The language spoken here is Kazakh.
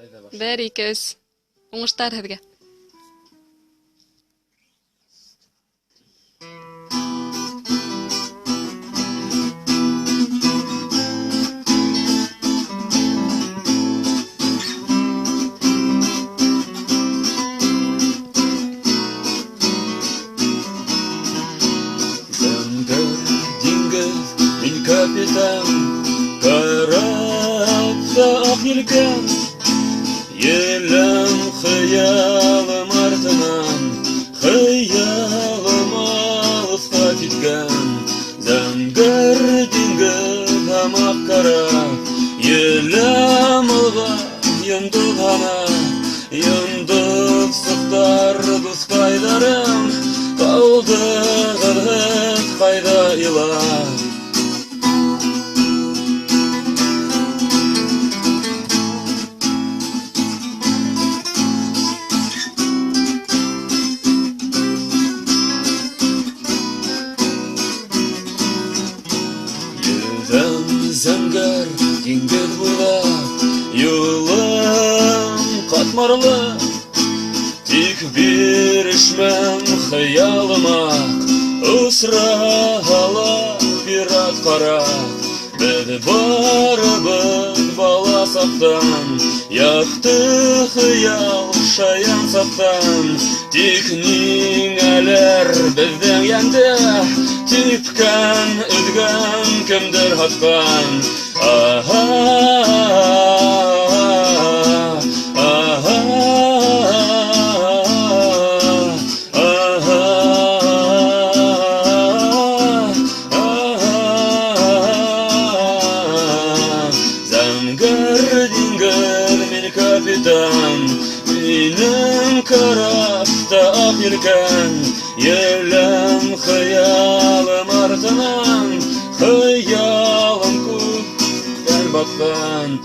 1, 2, 3. Уңыштар һеҙгә. Капитан, карапта ак елкән, елем хыялым артынан, хыялым алыска киткән. Зәңгәр диңгез һәм ак кара, елем алга йондыз ана, йондыз сыктар дус кайдарым, калдыгыз кайда илап. Зәңгәр диңгез буйлап, юлым катмарлы, тик бирешмәм хыялыма, усрала пират кара. Без барыбыз бала сактан, якты хыял шаян сактан, тик ниңәләр бездән янды, типкән, өҙгән, кемдер һаткан. Аһа, аһа, Зәңгәр диңгез мин капитан, минем карапта ак елкән, елем хыялым артынан, хыялым күктән баткан.